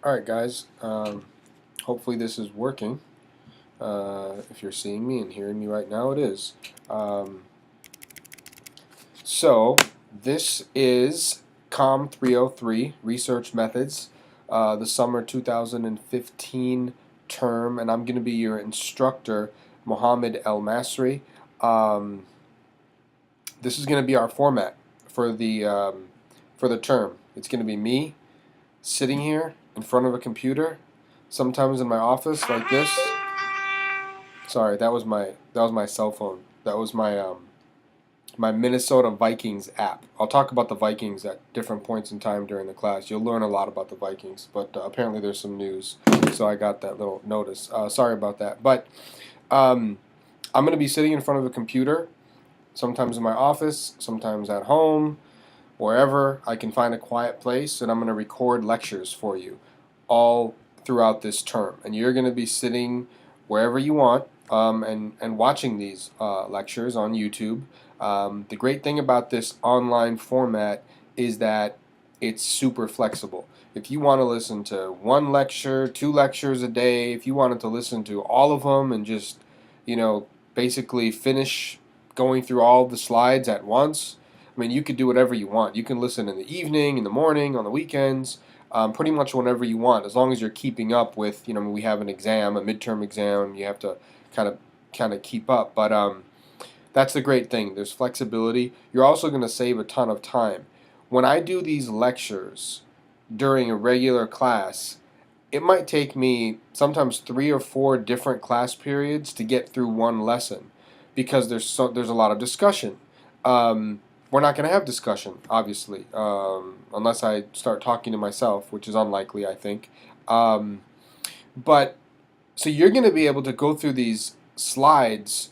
Alright guys, hopefully this is working. If you're seeing me and hearing me right now, it is. So this is COM 303, Research Methods, the summer 2015 term, and I'm going to be your instructor, Mohammed El Masri. This is going to be our format for the term. It's going to be me sitting here in front of a computer, sometimes in my office like this. Sorry, that was my cell phone. That was my Minnesota Vikings app. I'll talk about the Vikings at different points in time during the class. You'll learn a lot about the Vikings, but apparently there's some news, so I got that little notice. Sorry about that. But I'm going to be sitting in front of a computer, sometimes in my office, sometimes at home, wherever I can find a quiet place, and I'm going to record lectures for you all throughout this term. And you're going to be sitting wherever you want and watching these lectures on YouTube. The great thing about this online format is that it's super flexible. If you want to listen to one lecture, 2 lectures a day, if you wanted to listen to all of them and just, basically finish going through all the slides at once, I mean, you could do whatever you want. You can listen in the evening, in the morning, on the weekends, pretty much whenever you want, as long as you're keeping up with, we have an exam, a midterm exam, you have to kind of keep up. But that's the great thing. There's flexibility. You're also going to save a ton of time. When I do these lectures during a regular class, it might take me sometimes 3 or 4 different class periods to get through one lesson because there's a lot of discussion. We're not going to have discussion, obviously, unless I start talking to myself, which is unlikely, I think. But so you're going to be able to go through these slides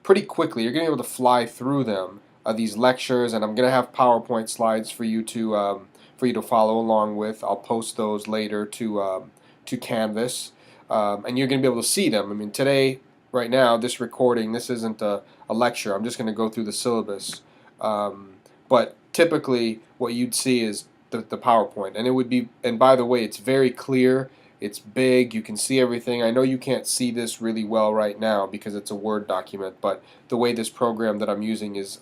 pretty quickly. You're going to be able to fly through them, these lectures, and I'm going to have PowerPoint slides for you to follow along with. I'll post those later to Canvas, and you're going to be able to see them. I mean, today, right now, this recording, this isn't a lecture. I'm just going to go through the syllabus. But typically, what you'd see is the PowerPoint, and it would be. And by the way, it's very clear. It's big. You can see everything. I know you can't see this really well right now because it's a Word document, but the way this program that I'm using is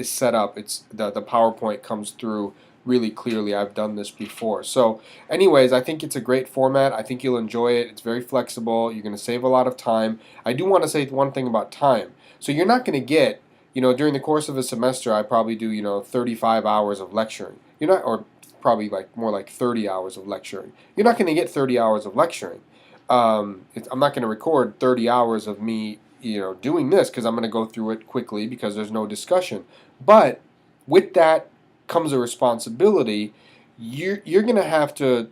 set up, it's the PowerPoint comes through really clearly. I've done this before. So anyways, I think it's a great format. I think you'll enjoy it. It's very flexible. You're going to save a lot of time. I do want to say one thing about time. So you're not going to get, during the course of a semester, I probably do, 35 hours of lecturing. You're not, or probably more like 30 hours of lecturing. You're not going to get 30 hours of lecturing. I'm not going to record 30 hours of me, doing this because I'm going to go through it quickly because there's no discussion. But with that comes a responsibility. You're going to have to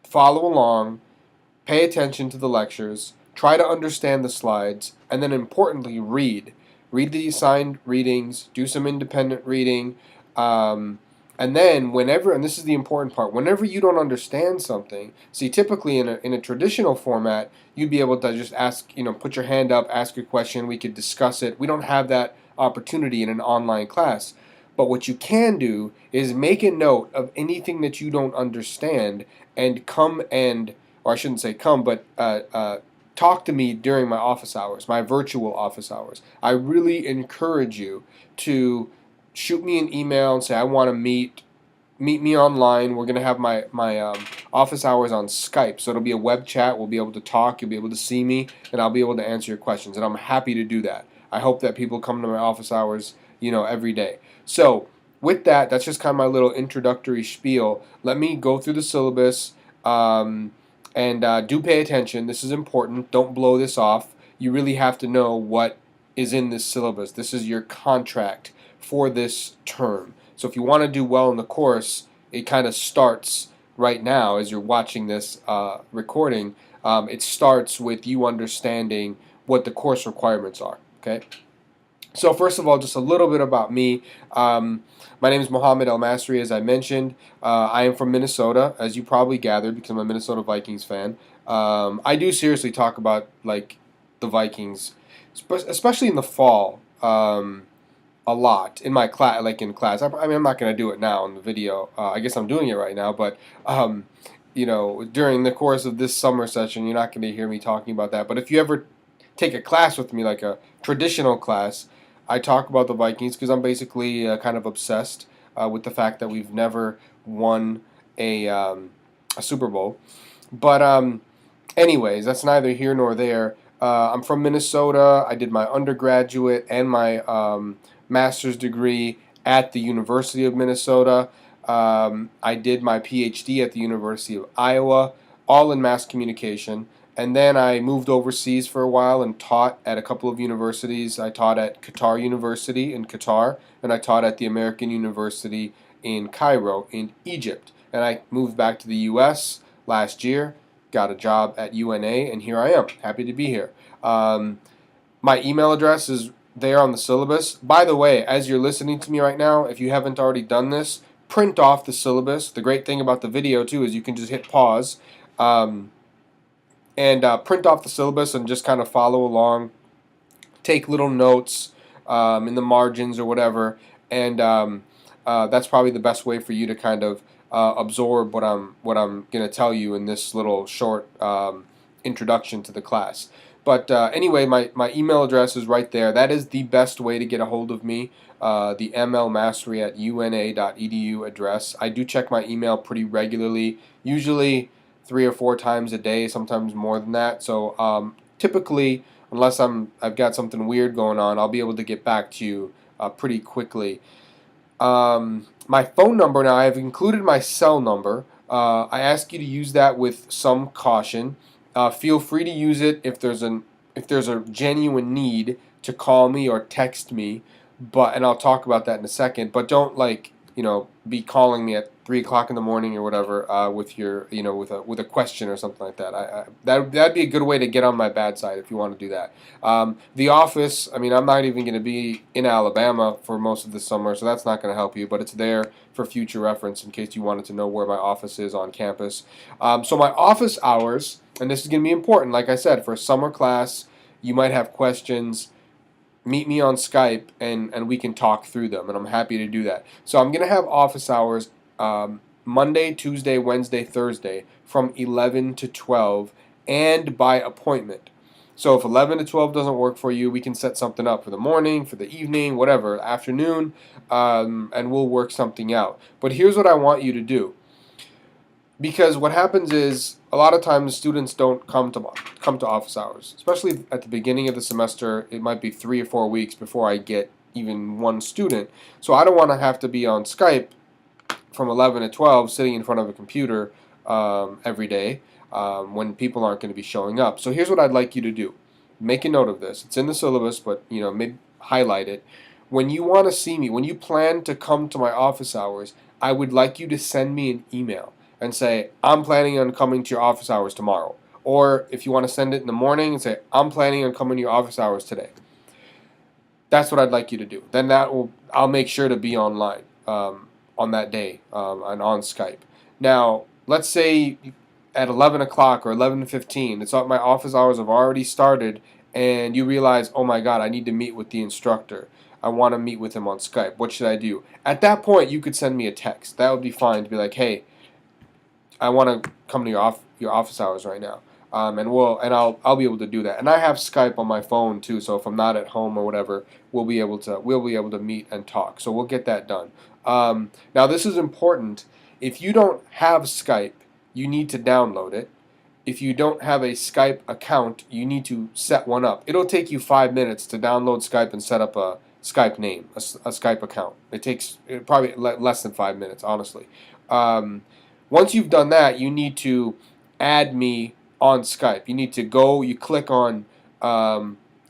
follow along, pay attention to the lectures, try to understand the slides, and then importantly, read. Read the assigned readings, do some independent reading, and then whenever, and this is the important part, whenever you don't understand something, see, typically in a traditional format, you'd be able to just ask, put your hand up, ask your question, we could discuss it. We don't have that opportunity in an online class. But what you can do is make a note of anything that you don't understand and or I shouldn't say come, but talk to me during my office hours, my virtual office hours. I really encourage you to shoot me an email and say, I want to meet me online. We're going to have my office hours on Skype. So it'll be a web chat. We'll be able to talk. You'll be able to see me, and I'll be able to answer your questions. And I'm happy to do that. I hope that people come to my office hours, every day. So with that, that's just kind of my little introductory spiel. Let me go through the syllabus. And do pay attention. This is important. Don't blow this off. You really have to know what is in this syllabus. This is your contract for this term. So if you want to do well in the course, it kind of starts right now as you're watching this recording. It starts with you understanding what the course requirements are. Okay? So first of all, just a little bit about me. My name is Mohammed El Masri, as I mentioned. I am from Minnesota, as you probably gathered, because I'm a Minnesota Vikings fan. I do seriously talk about the Vikings, especially in the fall, a lot in my class. In class, I mean, I'm not going to do it now in the video. I guess I'm doing it right now, but during the course of this summer session, you're not going to hear me talking about that. But if you ever take a class with me, like a traditional class, I talk about the Vikings because I'm basically kind of obsessed with the fact that we've never won a Super Bowl. But anyways, that's neither here nor there. I'm from Minnesota. I did my undergraduate and my master's degree at the University of Minnesota. I did my PhD at the University of Iowa, all in mass communication. And then I moved overseas for a while and taught at a couple of universities. I taught at Qatar University in Qatar, and I taught at the American University in Cairo in Egypt. And I moved back to the U.S. last year, got a job at UNA, and here I am, happy to be here. My email address is there on the syllabus. By the way, as you're listening to me right now, if you haven't already done this, print off the syllabus. The great thing about the video, too, is you can just hit pause and print off the syllabus and just kind of follow along. Take little notes in the margins or whatever, and that's probably the best way for you to kind of absorb what I'm going to tell you in this little short introduction to the class. But anyway, my email address is right there. That is the best way to get a hold of me. The mlmastery@una.edu address. I do check my email pretty regularly, usually 3 or 4 times a day, sometimes more than that. So typically, unless I've got something weird going on, I'll be able to get back to you pretty quickly. My phone number now, I have included my cell number. I ask you to use that with some caution. Feel free to use it if there's a genuine need to call me or text me, and I'll talk about that in a second. But don't be calling me at 3 o'clock in the morning or whatever with a question or something like that. That'd be a good way to get on my bad side if you want to do that. The office, I mean, I'm not even going to be in Alabama for most of the summer, so that's not going to help you, but it's there for future reference in case you wanted to know where my office is on campus. So my office hours, and this is going to be important, like I said, for a summer class, you might have questions. Meet me on Skype and we can talk through them, and I'm happy to do that. So I'm going to have office hours Monday, Tuesday, Wednesday, Thursday from 11 to 12 and by appointment. So if 11 to 12 doesn't work for you, we can set something up for the morning, for the evening, whatever, afternoon, and we'll work something out. But here's what I want you to do. Because what happens is a lot of times students don't come to office hours, especially at the beginning of the semester. It might be 3 or 4 weeks before I get even one student. So I don't want to have to be on Skype from 11 to 12 sitting in front of a computer every day when people aren't going to be showing up. So here's what I'd like you to do. Make a note of this. It's in the syllabus, but maybe highlight it. When you want to see me, when you plan to come to my office hours, I would like you to send me an email and say, I'm planning on coming to your office hours tomorrow. Or if you want to send it in the morning and say, I'm planning on coming to your office hours today. That's what I'd like you to do. Then I'll make sure to be online on that day and on Skype. Now, let's say at 11 o'clock or 11:15, it's my office hours have already started, and you realize, oh my God, I need to meet with the instructor. I want to meet with him on Skype. What should I do? At that point, you could send me a text. That would be fine to be like, hey, I want to come to your office hours right now, and I'll be able to do that. And I have Skype on my phone too, so if I'm not at home or whatever, we'll be able to meet and talk. So we'll get that done. Now this is important. If you don't have Skype, you need to download it. If you don't have a Skype account, you need to set one up. It'll take you 5 minutes to download Skype and set up a Skype name, a Skype account. It takes probably less than 5 minutes, honestly. Once you've done that, you need to add me on Skype. You need to you click on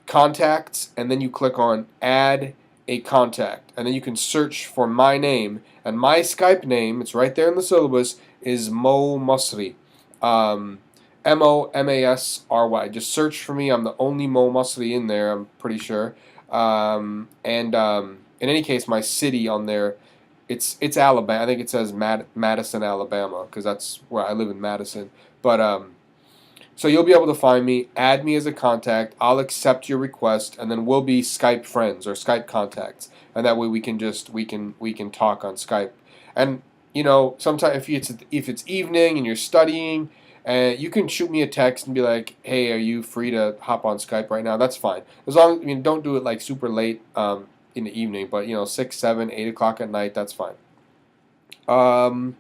contacts, and then you click on add a contact. And then you can search for my name. And my Skype name, it's right there in the syllabus, is Mo Masri. Momasry. Just search for me. I'm the only Mo Masri in there, I'm pretty sure. In any case, my city on there, it's Alabama. I think it says Madison, Alabama, because that's where I live in Madison. But so you'll be able to find me, add me as a contact. I'll accept your request, and then we'll be Skype friends or Skype contacts, and that way we can talk on Skype. And sometimes if it's evening and you're studying, you can shoot me a text and be like, "Hey, are you free to hop on Skype right now?" That's fine. As long, don't do it like super late in the evening, but 6, 7, 8 o'clock at night. That's fine. Um,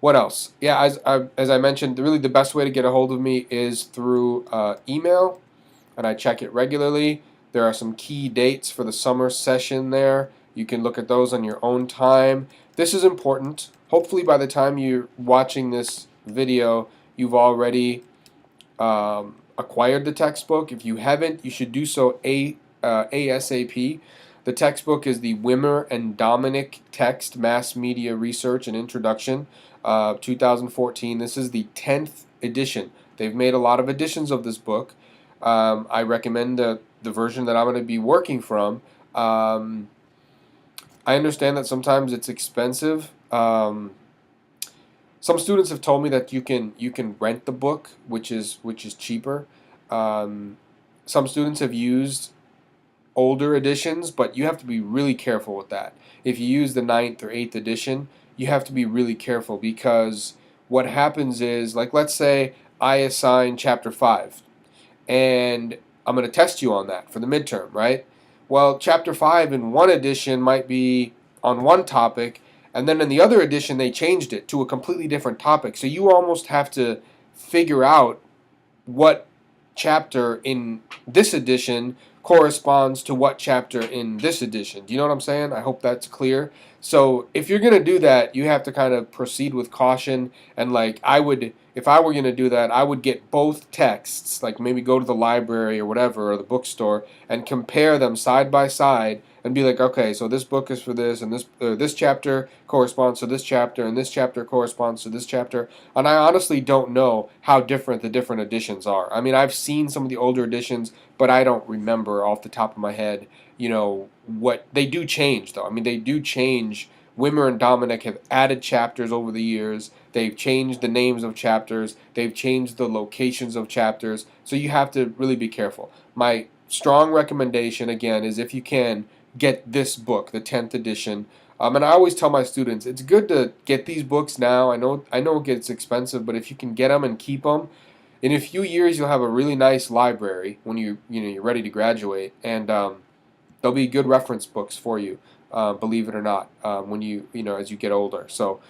what else? Yeah, as I mentioned, really the best way to get a hold of me is through email, and I check it regularly. There are some key dates for the summer session there. You can look at those on your own time. This is important. Hopefully, by the time you're watching this video, you've already acquired the textbook. If you haven't, you should do so ASAP. The textbook is the Wimmer and Dominic Text Mass Media Research and Introduction, 2014. This is the 10th edition. They've made a lot of editions of this book. I recommend the version that I'm going to be working from. I understand that sometimes it's expensive. Some students have told me that you can rent the book, which is cheaper. Some students have used older editions, but you have to be really careful with that. If you use the ninth or eighth edition, you have to be really careful because what happens is, like, let's say I assign chapter 5 and I'm going to test you on that for the midterm, right? Well, chapter 5 in one edition might be on one topic, and then in the other edition they changed it to a completely different topic. So you almost have to figure out what chapter in this edition corresponds to what chapter in this edition. Do you know what I'm saying? I hope that's clear. So if you're going to do that, you have to kind of proceed with caution. And like if I were going to do that, I would get both texts, like maybe go to the library or whatever, or the bookstore, and compare them side by side and be like, okay, so this book is for this, and this chapter corresponds to this chapter, and this chapter corresponds to this chapter. And I honestly don't know how different the different editions are. I mean, I've seen some of the older editions, but I don't remember off the top of my head, what they do change, though. I mean, they do change. Wimmer and Dominic have added chapters over the years. They've changed the names of chapters. They've changed the locations of chapters. So you have to really be careful. My strong recommendation, again, is if you can, get this book, the 10th edition. And I always tell my students, it's good to get these books now. I know it gets expensive, but if you can get them and keep them, in a few years you'll have a really nice library when you're ready to graduate, and they'll be good reference books for you. Believe it or not, when as you get older. So.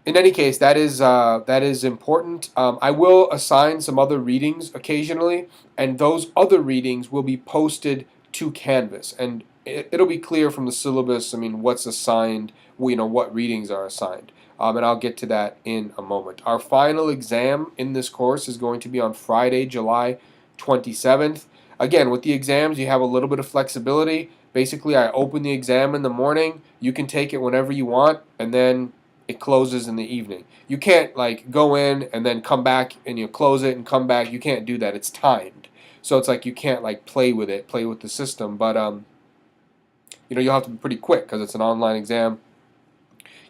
In any case, that is important. I will assign some other readings occasionally, and those other readings will be posted to Canvas, and it'll be clear from the syllabus. I mean, what's assigned, what readings are assigned, and I'll get to that in a moment. Our final exam in this course is going to be on Friday, July 27th. Again, with the exams, you have a little bit of flexibility. Basically, I open the exam in the morning. You can take it whenever you want, and then it closes in the evening. You can't like go in and then come back and you close it and come back. You can't do that. It's timed. So it's like you can't like play with the system. But you'll have to be pretty quick because it's an online exam.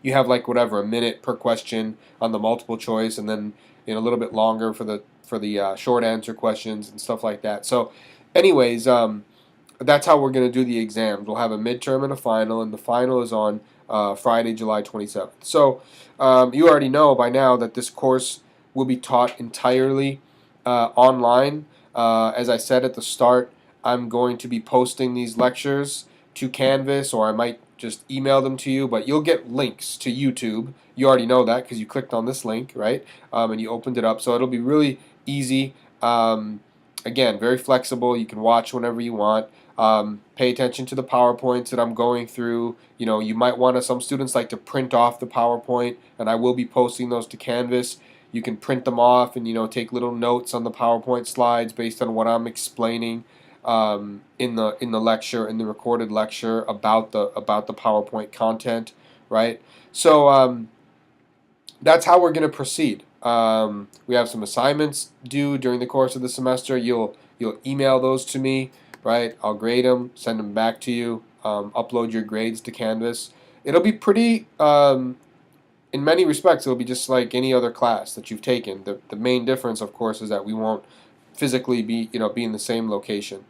You have like whatever, a minute per question on the multiple choice, and then a little bit longer for the short answer questions and stuff like that. So, anyways, that's how we're going to do the exams. We'll have a midterm and a final, and the final is on Friday, July 27th. So you already know by now that this course will be taught entirely online. As I said at the start, I'm going to be posting these lectures to Canvas, or I might just email them to you, but you'll get links to YouTube. You already know that because you clicked on this link, right? And you opened it up. So it'll be really easy. Again, very flexible. You can watch whenever you want. Pay attention to the PowerPoints that I'm going through. You might want to, some students like to print off the PowerPoint, and I will be posting those to Canvas. You can print them off and take little notes on the PowerPoint slides based on what I'm explaining in the lecture, in the recorded lecture about the PowerPoint content, right? So that's how we're going to proceed. We have some assignments due during the course of the semester. You'll email those to me, right? I'll grade them, send them back to you, upload your grades to Canvas. It'll be pretty, in many respects, it'll be just like any other class that you've taken. The main difference, of course, is that we won't physically be in the same location.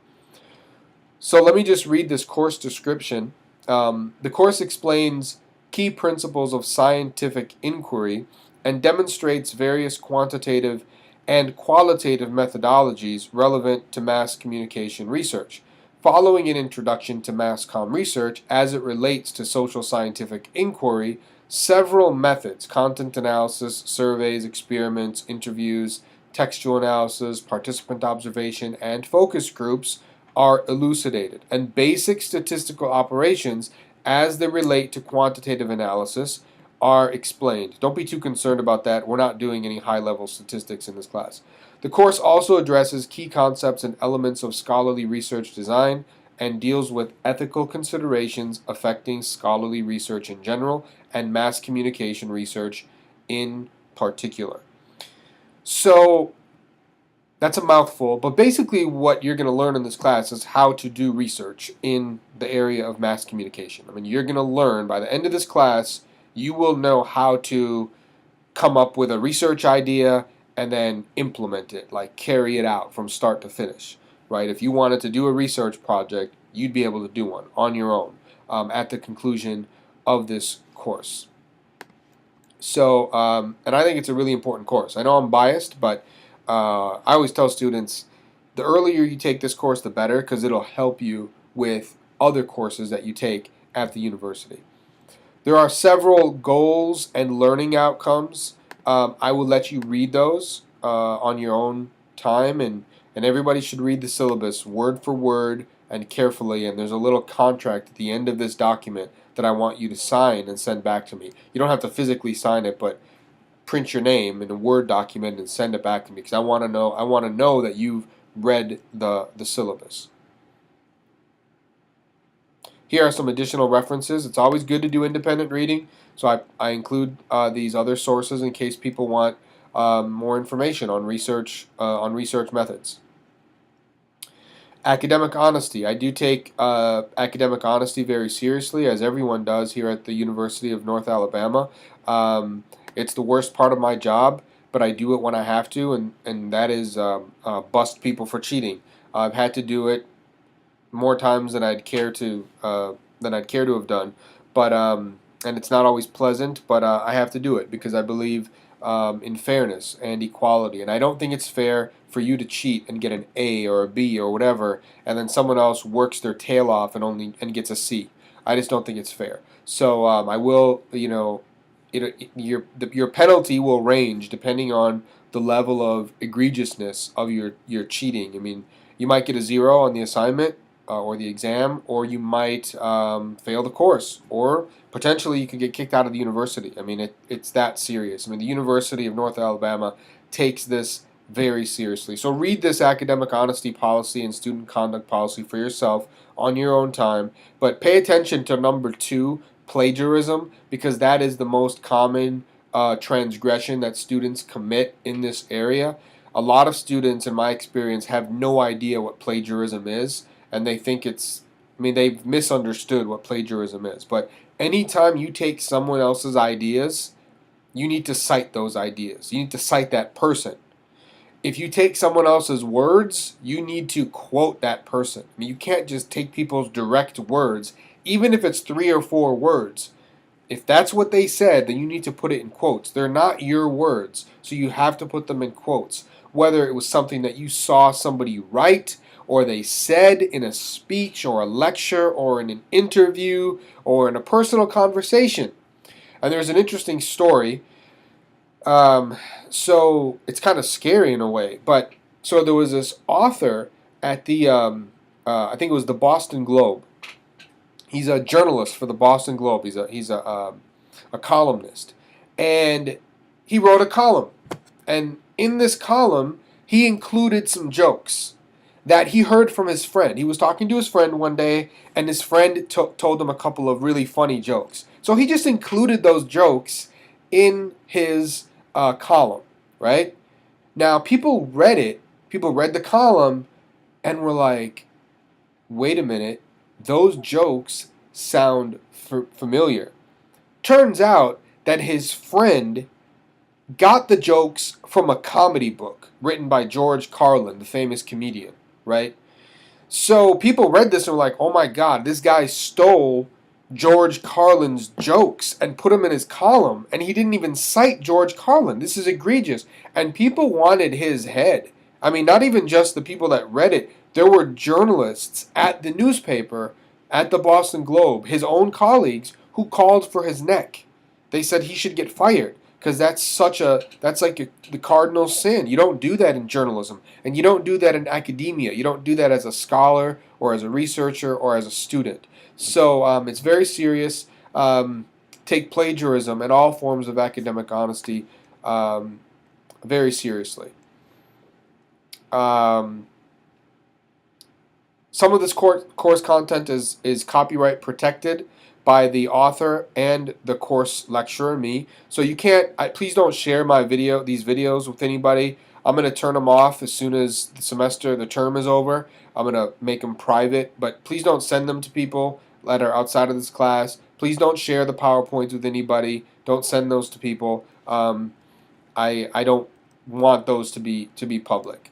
So let me just read this course description. The course explains key principles of scientific inquiry and demonstrates various quantitative and qualitative methodologies relevant to mass communication research. Following an introduction to mass comm research as it relates to social scientific inquiry, several methods, content analysis, surveys, experiments, interviews, textual analysis, participant observation, and focus groups are elucidated, and basic statistical operations as they relate to quantitative analysis are explained. Don't be too concerned about that. We're not doing any high-level statistics in this class. The course also addresses key concepts and elements of scholarly research design and deals with ethical considerations affecting scholarly research in general and mass communication research in particular. So that's a mouthful, but basically what you're going to learn in this class is how to do research in the area of mass communication. I mean, you're going to learn, by the end of this class, you will know how to come up with a research idea and then implement it, like carry it out from start to finish, right? If you wanted to do a research project, you'd be able to do one on your own at the conclusion of this course. So, and I think it's a really important course. I know I'm biased, but I always tell students, the earlier you take this course, the better, because it'll help you with other courses that you take at the university. There are several goals and learning outcomes. I will let you read those on your own time, and everybody should read the syllabus word for word and carefully, and there's a little contract at the end of this document that I want you to sign and send back to me. You don't have to physically sign it, but print your name in a Word document and send it back to me, because I want to know that you've read the syllabus. Here are some additional references. It's always good to do independent reading, so I include these other sources in case people want more information on research methods. Academic honesty. I do take academic honesty very seriously, as everyone does here at the University of North Alabama. It's the worst part of my job, but I do it when I have to, and that is bust people for cheating. I've had to do it more times than I'd care to have done, but and it's not always pleasant, but I have to do it because I believe in fairness and equality, and I don't think it's fair for you to cheat and get an A or a B or whatever, and then someone else works their tail off and gets a C. I just don't think it's fair. So I will, your penalty will range depending on the level of egregiousness of your cheating. I mean, you might get a 0 on the assignment or the exam, or you might fail the course, or potentially you could get kicked out of the university. I mean, it's that serious. I mean, the University of North Alabama takes this very seriously. So read this academic honesty policy and student conduct policy for yourself on your own time, but pay attention to number 2, plagiarism, because that is the most common transgression that students commit in this area. A lot of students, in my experience, have no idea what plagiarism is, and they think they've misunderstood what plagiarism is. But anytime you take someone else's ideas, you need to cite those ideas. You need to cite that person. If you take someone else's words, you need to quote that person. I mean, you can't just take people's direct words, even if it's 3 or 4 words. If that's what they said, then you need to put it in quotes. They're not your words, so you have to put them in quotes. Whether it was something that you saw somebody write, or they said in a speech or a lecture or in an interview or in a personal conversation. And there's an interesting story. So it's kind of scary in a way. But so there was this author at the, I think it was the Boston Globe. He's a journalist for the Boston Globe. He's a columnist, and he wrote a column. And in this column, he included some jokes that he heard from his friend. He was talking to his friend one day, and his friend told him a couple of really funny jokes. So he just included those jokes in his column, right? Now, people read it. People read the column and were like, wait a minute, those jokes sound familiar. Turns out that his friend got the jokes from a comedy book written by George Carlin, the famous comedian, right? So people read this and were like, oh my God, this guy stole George Carlin's jokes and put them in his column, and he didn't even cite George Carlin. This is egregious. And people wanted his head. I mean, not even just the people that read it. There were journalists at the newspaper, at the Boston Globe, his own colleagues, who called for his neck. They said he should get fired because that's like the cardinal sin. You don't do that in journalism, and you don't do that in academia. You don't do that as a scholar or as a researcher or as a student. So it's very serious. Take plagiarism and all forms of academic honesty very seriously. Um, some of this course content is copyright protected by the author and the course lecturer, me. So you can't. Please don't share these videos with anybody. I'm gonna turn them off as soon as the term is over. I'm gonna make them private, but please don't send them to people that are outside of this class. Please don't share the PowerPoints with anybody. Don't send those to people. I don't want those to be public.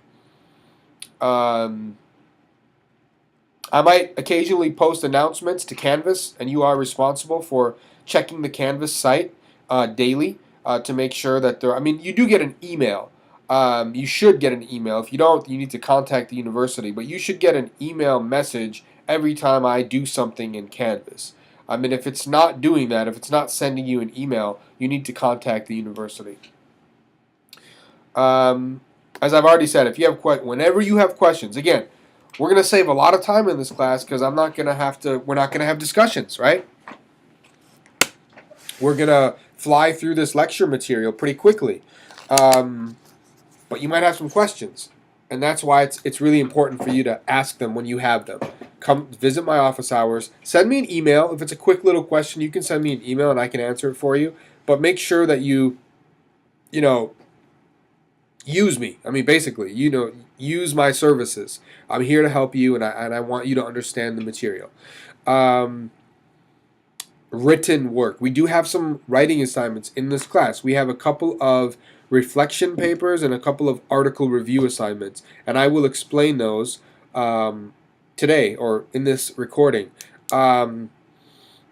I might occasionally post announcements to Canvas, and you are responsible for checking the Canvas site daily to make sure that there. I mean, you do get an email. You should get an email. If you don't, you need to contact the university. But you should get an email message every time I do something in Canvas. I mean, if it's not doing that, if it's not sending you an email, you need to contact the university. As I've already said, whenever you have questions, again, we're going to save a lot of time in this class because we're not going to have discussions, right? We're going to fly through this lecture material pretty quickly. But you might have some questions, and that's why it's really important for you to ask them when you have them. Come visit my office hours. Send me an email. If it's a quick little question, you can send me an email and I can answer it for you. But make sure that you use me. I mean, basically, use my services. I'm here to help you, and I want you to understand the material. Written work. We do have some writing assignments in this class. We have a couple of reflection papers and a couple of article review assignments, and I will explain those today or in this recording. And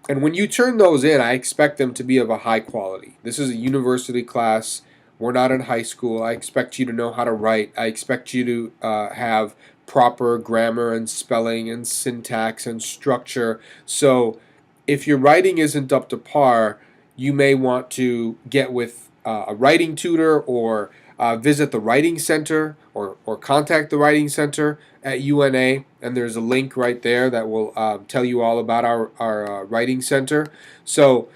when you turn those in, I expect them to be of a high quality. This is a university class. We're not in high school. I expect you to know how to write. I expect you to have proper grammar and spelling and syntax and structure. So if your writing isn't up to par, you may want to get with a writing tutor or visit the writing center or contact the writing center at UNA. And there's a link right there that will tell you all about our writing center. So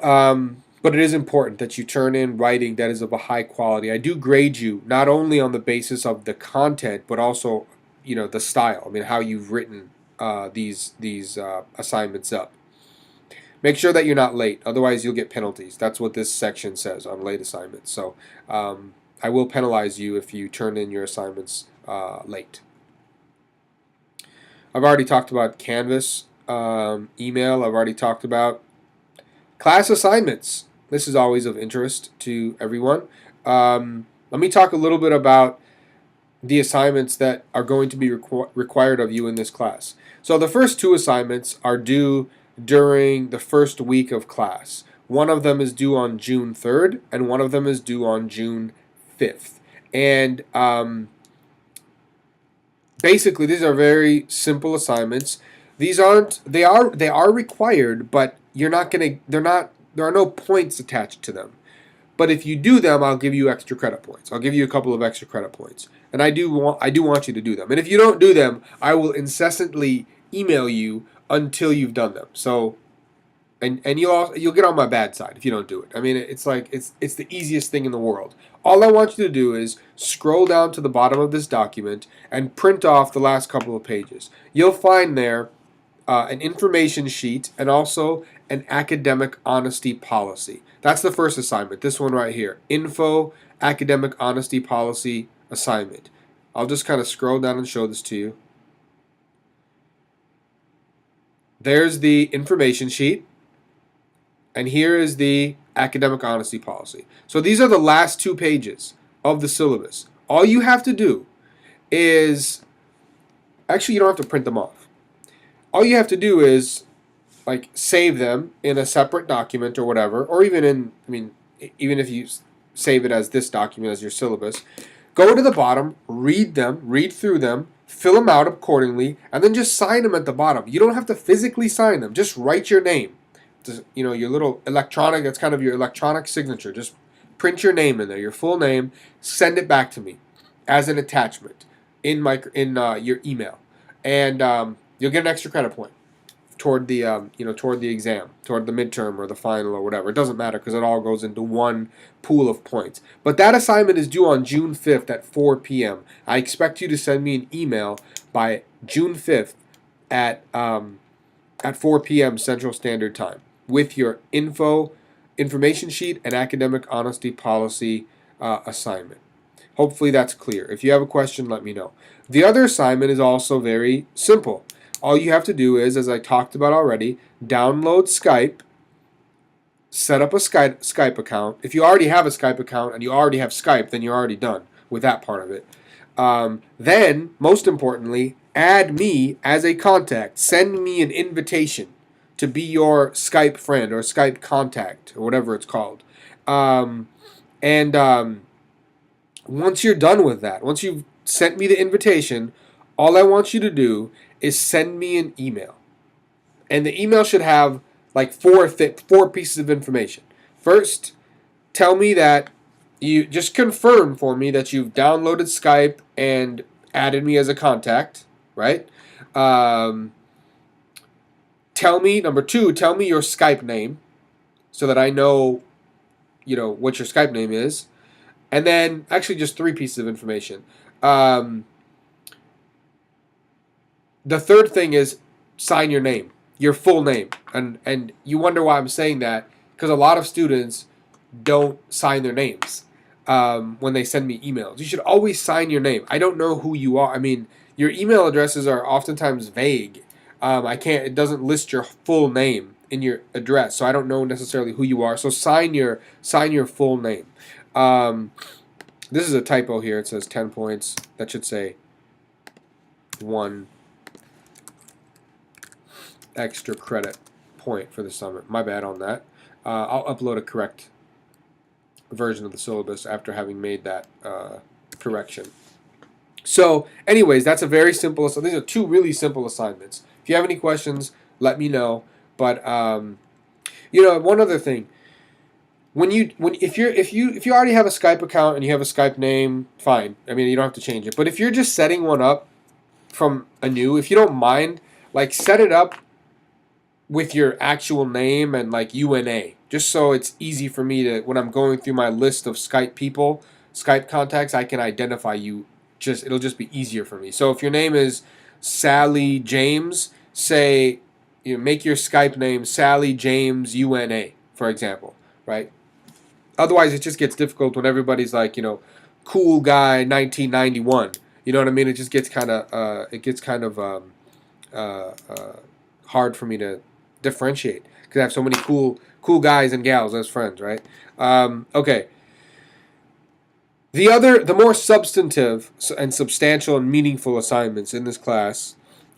but it is important that you turn in writing that is of a high quality. I do grade you not only on the basis of the content, but also, the style. I mean, how you've written these assignments up. Make sure that you're not late, otherwise you'll get penalties. That's what this section says on late assignments. So I will penalize you if you turn in your assignments late. I've already talked about Canvas email. I've already talked about class assignments. This is always of interest to everyone. Let me talk a little bit about the assignments that are going to be required of you in this class. So the first two assignments are due during the first week of class. One of them is due on June 3rd, and one of them is due on June 5th. And basically, these are very simple assignments. They are required, but there are no points attached to them. But if you do them, I'll give you extra credit points. I'll give you a couple of extra credit points. And I do want you to do them. And if you don't do them, I will incessantly email you until you've done them. So and you'll get on my bad side if you don't do it. I mean, it's the easiest thing in the world. All I want you to do is scroll down to the bottom of this document and print off the last couple of pages. You'll find there an information sheet and also an academic honesty policy. That's the first assignment, this one right here. Info, academic honesty policy assignment. I'll just kind of scroll down and show this to you. There's the information sheet, and here is the academic honesty policy. So these are the last 2 pages of the syllabus. All you have to do is, actually you don't have to print them off. All you have to do is like save them in a separate document or whatever, or even in, I mean, even if you save it as this document as your syllabus, go to the bottom, read them, read through them, fill them out accordingly, and then just sign them at the bottom. You don't have to physically sign them. Just write your name. Just, your little electronic, that's kind of your electronic signature. Just print your name in there, your full name, send it back to me as an attachment in your email, and you'll get an extra credit point toward the toward the exam, toward the midterm or the final or whatever. It doesn't matter because it all goes into one pool of points. But that assignment is due on June 5th at 4 p.m. I expect you to send me an email by June 5th at 4 p.m. Central Standard Time with your information sheet and academic honesty policy assignment. Hopefully that's clear. If you have a question, let me know. The other assignment is also very simple. All you have to do is, as I talked about already, download Skype, set up a Skype account. If you already have a Skype account and you already have Skype, then you're already done with that part of it. Then, most importantly, add me as a contact. Send me an invitation to be your Skype friend or Skype contact or whatever it's called. Once you're done with that, once you've sent me the invitation, all I want you to do is send me an email. And the email should have like four pieces of information. First, tell me that you just confirm for me that you've downloaded Skype and added me as a contact, right? Number two, tell me your Skype name so that I know, what your Skype name is. And then, actually just three pieces of information. The third thing is sign your name, your full name. And you wonder why I'm saying that, because a lot of students don't sign their names when they send me emails. You should always sign your name. I don't know who you are. I mean, your email addresses are oftentimes vague. It doesn't list your full name in your address, so I don't know necessarily who you are. So sign your full name. This is a typo here. It says 10 points. That should say 1 extra credit point for the summer. My bad on that. I'll upload a correct version of the syllabus after having made that correction. So, anyways, that's a very simple. So these are two really simple assignments. If you have any questions, let me know. But one other thing. If you already have a Skype account and you have a Skype name, fine. I mean, you don't have to change it. But if you're just setting one up from anew, if you don't mind, like set it up with your actual name and like UNA, just so it's easy for me to, when I'm going through my list of Skype people, Skype contacts, I can identify you. It'll just be easier for me. So if your name is Sally James, make your Skype name Sally James UNA, for example, right? Otherwise, it just gets difficult when everybody's like, cool guy 1991. You know what I mean? It just gets kind of hard for me to differentiate because I have so many cool guys and gals as friends, right? Okay. The more substantive and substantial and meaningful assignments in this class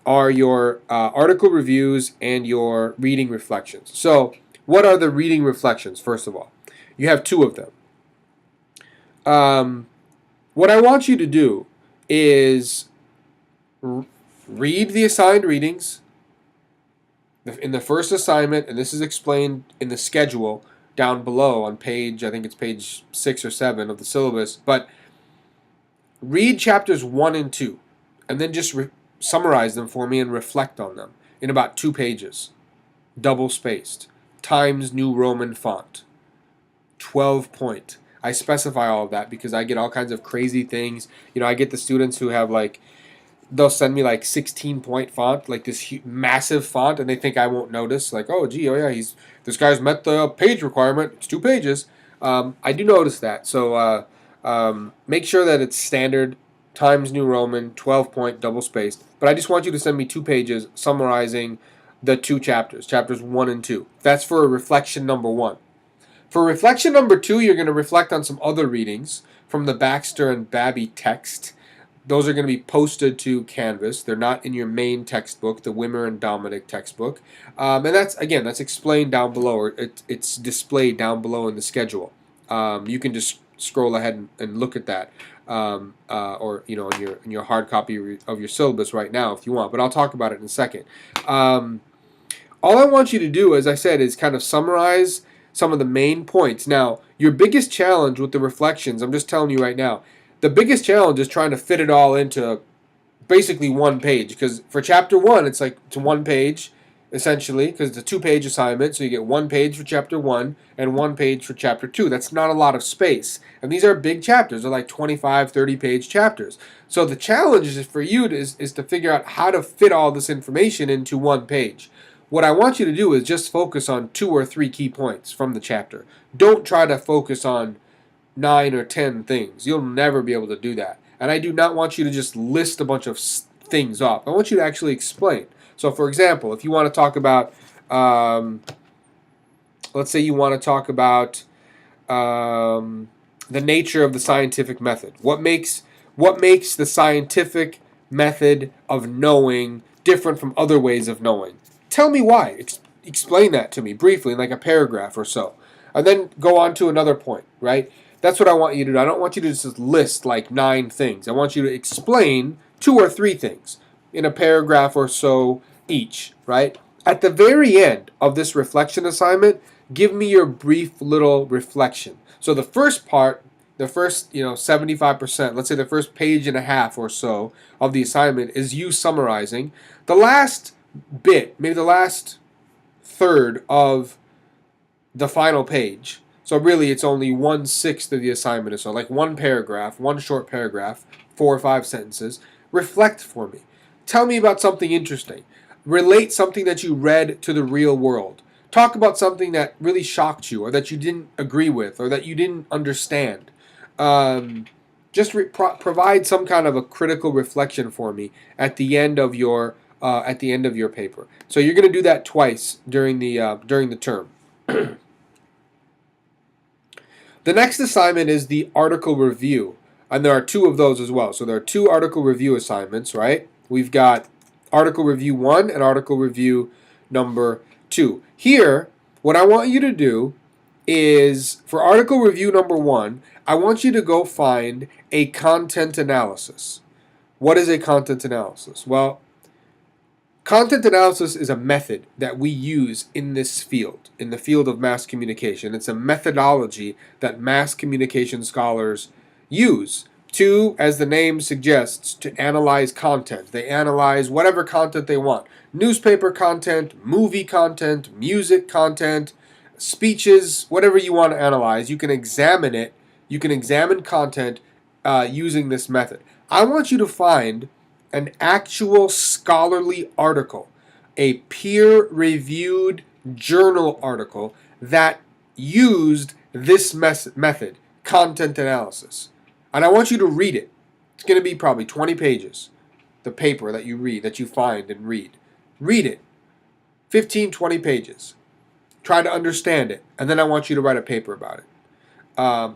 are your article reviews and your reading reflections. So, what are the reading reflections, first of all? You have two of them. What I want you to do is read the assigned readings in the first assignment, and this is explained in the schedule down below on I think it's page 6 or 7 of the syllabus, but read chapters 1 and 2, and then just summarize them for me and reflect on them in about 2 pages, double-spaced, Times New Roman font. 12 point. I specify all of that because I get all kinds of crazy things. I get the students who have they'll send me 16-point font, like this massive font, and they think I won't notice. Like, oh yeah, this guy's met the page requirement. It's 2 pages. I do notice that. So make sure that it's standard Times New Roman, 12-point, double-spaced. But I just want you to send me 2 pages summarizing the 2 chapters 1 and 2. That's for reflection number 1. For reflection number 2, you're going to reflect on some other readings from the Baxter and Babby text. those are going to be posted to Canvas. They're not in your main textbook, the Wimmer and Dominic textbook. And that's explained down below, or it's displayed down below in the schedule. You can just scroll ahead and look at that, or in your hard copy of your syllabus right now if you want. But I'll talk about it in a second. All I want you to do, as I said, is kind of summarize some of the main points. Now, your biggest challenge with the reflections, I'm just telling you right now, the biggest challenge is trying to fit it all into basically one page. Because for chapter 1, it's one page, essentially, because it's a 2-page assignment. So you get 1 page for chapter 1 and 1 page for chapter 2. That's not a lot of space. And these are big chapters. They're like 25, 30-page chapters. So the challenge is for you is to figure out how to fit all this information into 1 page. What I want you to do is just focus on 2 or 3 key points from the chapter. Don't try to focus on 9 or 10 things. You'll never be able to do that. And I do not want you to just list a bunch of things off. I want you to actually explain. So, for example, if you want to talk about, let's say you want to talk about the nature of the scientific method. What makes the scientific method of knowing different from other ways of knowing? Tell me why. Explain that to me briefly in like a paragraph or so. And then go on to another point, right? That's what I want you to do. I don't want you to just list like 9 things. I want you to explain 2 or 3 things in a paragraph or so each, right? At the very end of this reflection assignment, give me your brief little reflection. So the first part, the first 75%, let's say the first page and a half or so of the assignment is you summarizing. The last bit, maybe the last third of the final page. So really it's only 1/6 of the assignment or so, like 1 paragraph, 1 short paragraph, 4 or 5 sentences. Reflect for me. Tell me about something interesting. Relate something that you read to the real world. Talk about something that really shocked you or that you didn't agree with or that you didn't understand. Just provide some kind of a critical reflection for me at the end of your paper. So you're going to do that twice during the term. The next assignment is the article review, and there are 2 of those as well. So there are 2 article review assignments, right? We've got article review 1 and article review number 2. Here, what I want you to do is, for article review number 1, I want you to go find a content analysis. What is a content analysis? Well, content analysis is a method that we use in this field, in the field of mass communication. It's a methodology that mass communication scholars use to, as the name suggests, to analyze content. They analyze whatever content they want. Newspaper content, movie content, music content, speeches, whatever you want to analyze. You can examine it. You can examine content using this method. I want you to find an actual scholarly article, a peer-reviewed journal article that used this method, content analysis. And I want you to read it. It's going to be probably 20 pages, the paper that you read, that you find and read. Read it. 15, 20 pages. Try to understand it. And then I want you to write a paper about it.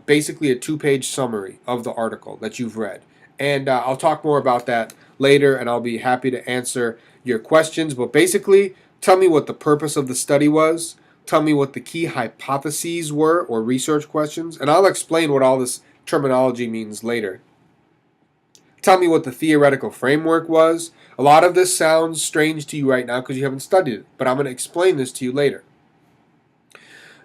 Basically a 2-page summary of the article that you've read. And I'll talk more about that later, and I'll be happy to answer your questions. But basically, tell me what the purpose of the study was. Tell me what the key hypotheses were or research questions. And I'll explain what all this terminology means later. Tell me what the theoretical framework was. A lot of this sounds strange to you right now because you haven't studied it, but I'm going to explain this to you later.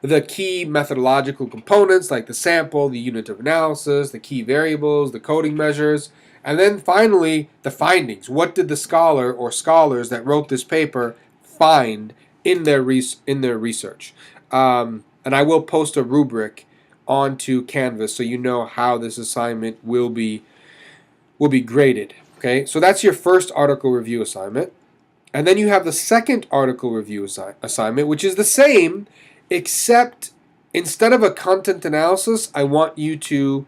The key methodological components like the sample, the unit of analysis, the key variables, the coding measures, and then finally the findings. What did the scholar or scholars that wrote this paper find in their research? And I will post a rubric onto Canvas so you know how this assignment will be graded. Okay, so that's your first article review assignment. And then you have the second article review assignment, which is the same, except instead of a content analysis, I want you to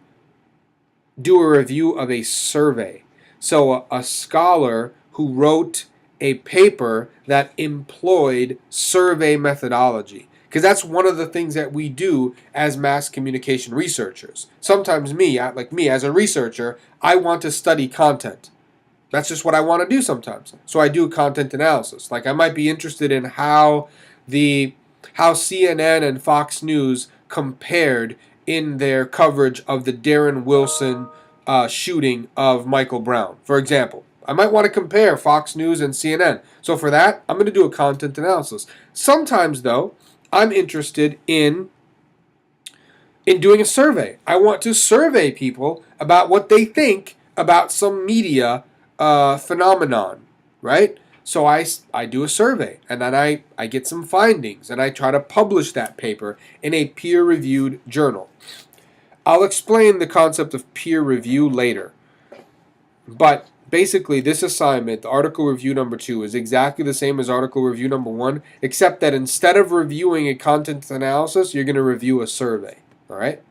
do a review of a survey. So a scholar who wrote a paper that employed survey methodology. Because that's one of the things that we do as mass communication researchers. Sometimes like me as a researcher, I want to study content. That's just what I want to do sometimes. So I do content analysis. Like I might be interested in how CNN and Fox News compared in their coverage of the Darren Wilson shooting of Michael Brown, for example. I might want to compare Fox News and CNN. So for that, I'm going to do a content analysis. Sometimes, though, I'm interested in doing a survey. I want to survey people about what they think about some media phenomenon, right? So I do a survey, and then I get some findings, and I try to publish that paper in a peer-reviewed journal. I'll explain the concept of peer review later. But basically, this assignment, the article review number 2, is exactly the same as article review number 1, except that instead of reviewing a content analysis, you're going to review a survey. All right?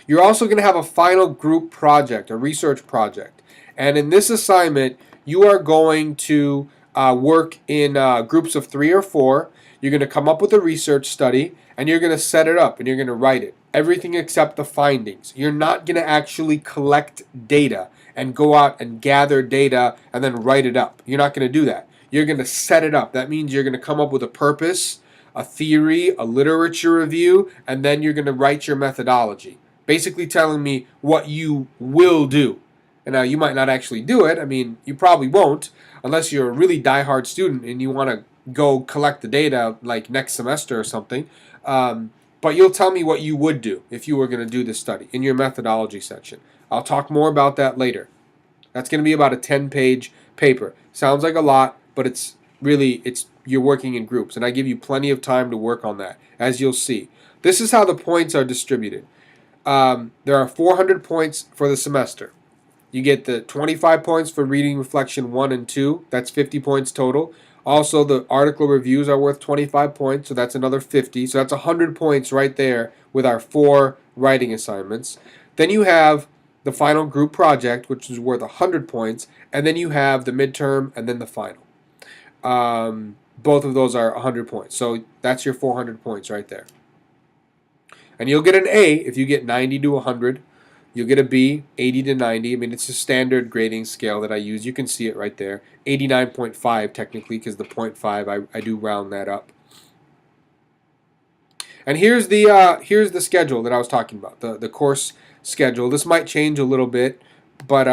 You're also going to have a final group project, a research project. And in this assignment, you are going to work in groups of 3 or 4. You're going to come up with a research study, and you're going to set it up, and you're going to write it. Everything except the findings. You're not going to actually collect data and go out and gather data and then write it up. You're not going to do that. You're going to set it up. That means you're going to come up with a purpose, a theory, a literature review, and then you're going to write your methodology. Basically telling me what you will do. And now you might not actually do it. I mean, you probably won't unless you're a really diehard student and you want to go collect the data like next semester or something. But you'll tell me what you would do if you were going to do this study in your methodology section. I'll talk more about that later. That's going to be about a 10-page paper. Sounds like a lot, but it's you're working in groups, and I give you plenty of time to work on that, as you'll see. This is how the points are distributed. There are 400 points for the semester. You get the 25 points for reading reflection 1 and 2. That's 50 points total. Also, the article reviews are worth 25 points, so that's another 50. So that's 100 points right there with our 4 writing assignments. Then you have the final group project, which is worth 100 points, and then you have the midterm and then the final. Both of those are 100 points. So that's your 400 points right there. And you'll get an A if you get 90 to 100. You'll get a B, 80 to 90. I mean, it's a standard grading scale that I use. You can see it right there. 89.5 technically, because the 0.5, I do round that up. And here's the schedule that I was talking about, the course schedule. This might change a little bit, but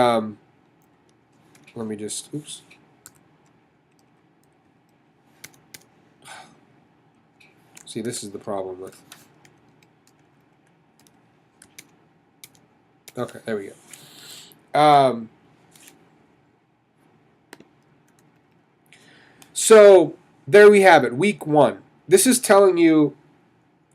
let me just, oops. See, this is the problem with. Okay, there we go. So there we have it, week 1. This is telling you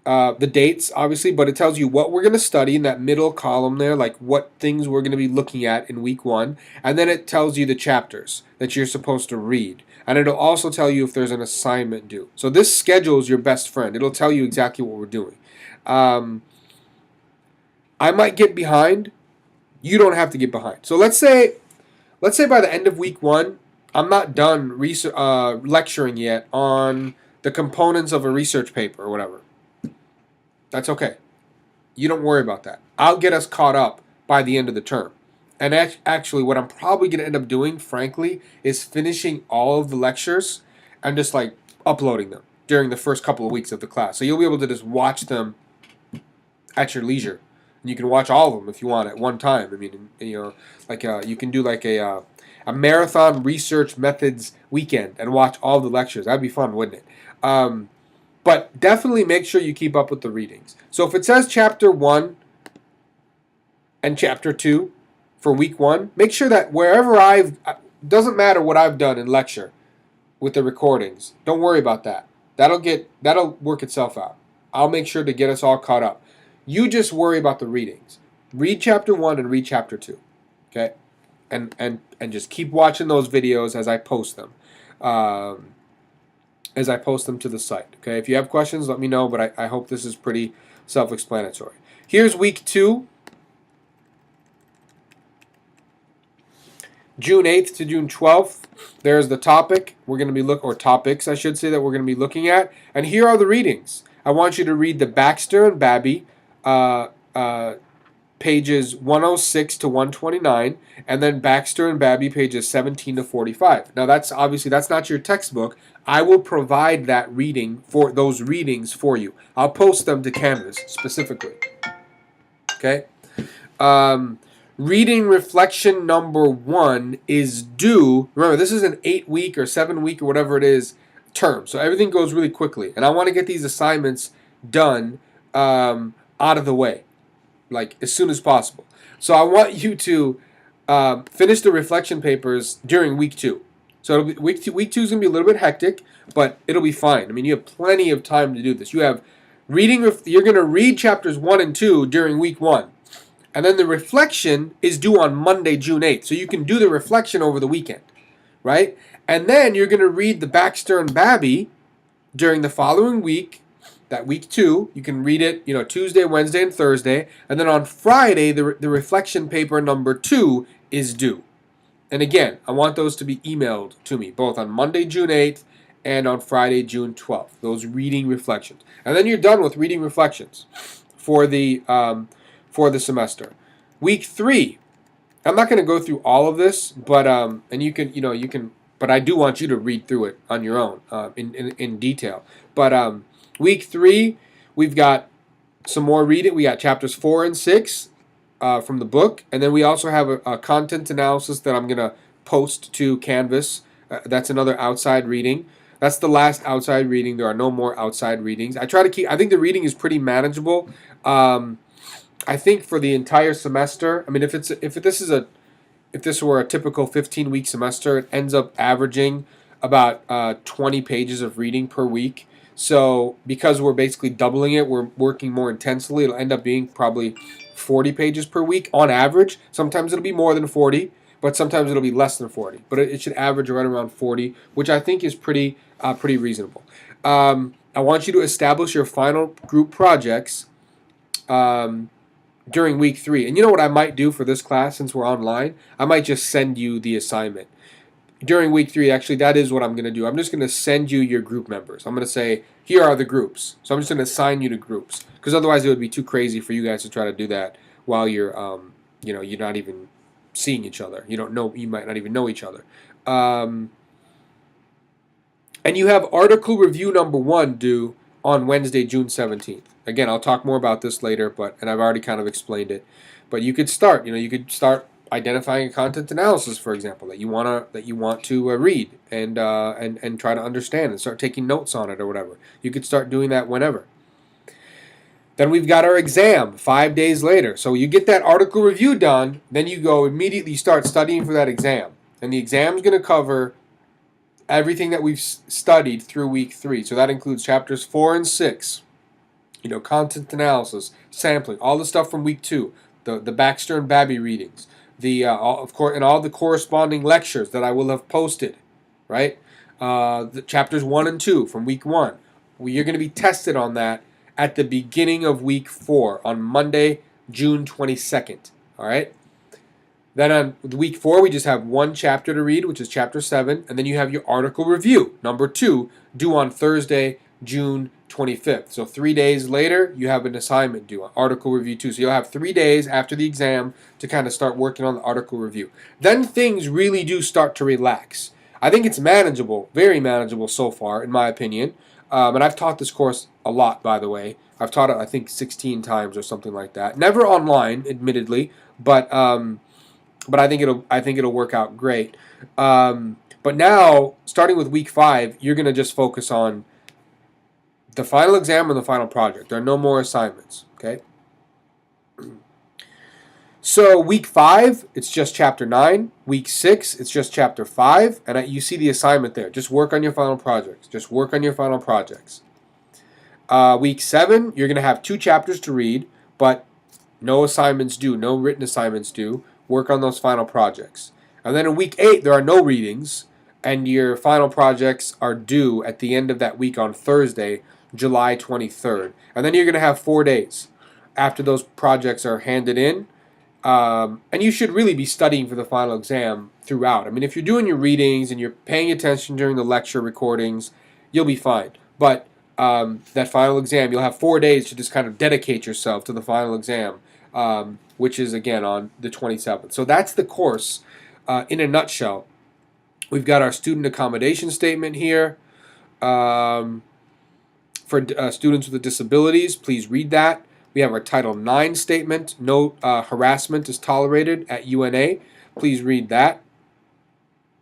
the dates, obviously, but it tells you what we're going to study in that middle column there, like what things we're going to be looking at in week 1. And then it tells you the chapters that you're supposed to read. And it'll also tell you if there's an assignment due. So this schedule is your best friend. It'll tell you exactly what we're doing. I might get behind. You don't have to get behind. So let's say by the end of week 1, I'm not done lecturing yet on the components of a research paper or whatever. That's okay. You don't worry about that. I'll get us caught up by the end of the term. And actually, what I'm probably going to end up doing, frankly, is finishing all of the lectures and just like uploading them during the first couple of weeks of the class. So you'll be able to just watch them at your leisure. And you can watch all of them if you want at one time. I mean, you know, like you can do like a marathon research methods weekend and watch all the lectures. That'd be fun, wouldn't it? But definitely make sure you keep up with the readings. So if it says chapter 1 and chapter 2 for week 1, make sure that wherever doesn't matter what I've done in lecture with the recordings. Don't worry about that. That'll work itself out. I'll make sure to get us all caught up. You just worry about the readings. Read chapter 1 and read chapter 2. Okay? And just keep watching those videos as I post them. To the site. Okay, if you have questions, let me know, but I hope this is pretty self-explanatory. Here's week 2. June 8th to June 12th, there's the topic we're going to be or topics, I should say, that we're going to be looking at. And here are the readings. I want you to read the Baxter and Babby, uh, uh, pages 106 to 129, and then Baxter and Babby, pages 17 to 45. Now, that's not your textbook. I will provide that reading for those readings for you. I'll post them to Canvas specifically. Okay? Reading reflection number 1 is due. Remember, this is an 8-week or 7-week or whatever it is term, so everything goes really quickly. And I want to get these assignments done out of the way, like as soon as possible. So I want you to finish the reflection papers during week 2. So it'll be, week two is going to be a little bit hectic, but it'll be fine. I mean, you have plenty of time to do this. You have reading. You're going to read chapters 1 and 2 during week 1. And then the reflection is due on Monday, June 8th. So you can do the reflection over the weekend, right? And then you're going to read the Baxter and Babby during the following week, that week 2. You can read it, Tuesday, Wednesday, and Thursday. And then on Friday, the reflection paper number 2 is due. And again, I want those to be emailed to me, both on Monday, June 8th, and on Friday, June 12th. Those reading reflections. And then you're done with reading reflections for the semester. Week 3, I'm not going to go through all of this, but and you can, but I do want you to read through it on your own in detail. But week 3, we've got some more reading. We got chapters 4 and 6 from the book, and then we also have a content analysis that I'm going to post to Canvas. That's another outside reading. That's the last outside reading. There are no more outside readings. I think the reading is pretty manageable. I think for the entire semester, I mean, if this were a typical 15-week semester, it ends up averaging about 20 pages of reading per week. So because we're basically doubling it, we're working more intensely. It'll end up being probably 40 pages per week on average. Sometimes it'll be more than 40, but sometimes it'll be less than 40. But it should average right around 40, which I think is pretty reasonable. I want you to establish your final group projects during week 3. And you know what I might do for this class, since we're online? I might just send you the assignment. During week 3, actually, that is what I'm going to do. I'm just going to send you your group members. I'm going to say, here are the groups. So I'm just going to assign you to groups. Because otherwise it would be too crazy for you guys to try to do that while you're not even seeing each other. You might not even know each other. And you have article review number 1 due on Wednesday, June 17th. Again, I'll talk more about this later, and I've already kind of explained it. But you could start, you could start identifying a content analysis, for example, that you want to read and try to understand and start taking notes on it or whatever. You could start doing that whenever. Then we've got our exam 5 days later. So you get that article review done, then you go immediately start studying for that exam. And the exam is going to cover everything that we've studied through week 3. So that includes chapters 4 and 6. Content analysis, sampling, all the stuff from week 2, the Baxter and Babby readings, of course, and all the corresponding lectures that I will have posted, right? The chapters 1 and 2 from week 1. You're going to be tested on that at the beginning of week 4 on Monday, June 22nd. All right. Then on week 4, we just have 1 chapter to read, which is chapter 7, and then you have your article review, number 2, due on Thursday, June 25th. So 3 days later, you have an assignment due, article review 2. So you'll have 3 days after the exam to kind of start working on the article review. Then things really do start to relax. I think it's manageable, very manageable so far, in my opinion. And I've taught this course a lot, by the way. I've taught it, I think, 16 times or something like that. Never online, admittedly, but I think it'll work out great. But now, starting with week 5, you're going to just focus on the final exam and the final project. There are no more assignments, okay? So week 5, it's just chapter 9. Week 6, it's just chapter 5. And you see the assignment there. Just work on your final projects. Just work on your final projects. Week 7, you're going to have 2 chapters to read, but no assignments due, no written assignments due. Work on those final projects. And then in week 8, there are no readings, and your final projects are due at the end of that week on Thursday, July 23rd. And then you're going to have 4 days after those projects are handed in. And you should really be studying for the final exam throughout. I mean, if you're doing your readings and you're paying attention during the lecture recordings, you'll be fine. But that final exam, you'll have 4 days to just kind of dedicate yourself to the final exam, which is, again, on the 27th. So that's the course in a nutshell. We've got our student accommodation statement here. For students with disabilities, please read that. We have our Title IX statement. No harassment is tolerated at UNA. Please read that.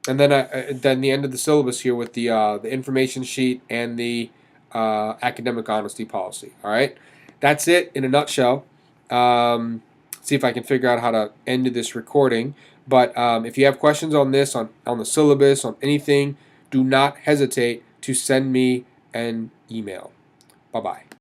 And then the end of the syllabus here with the information sheet and the academic honesty policy. All right, that's it in a nutshell. See if I can figure out how to end this recording. But if you have questions on this, on the syllabus, on anything, do not hesitate to send me an email. Bye-bye.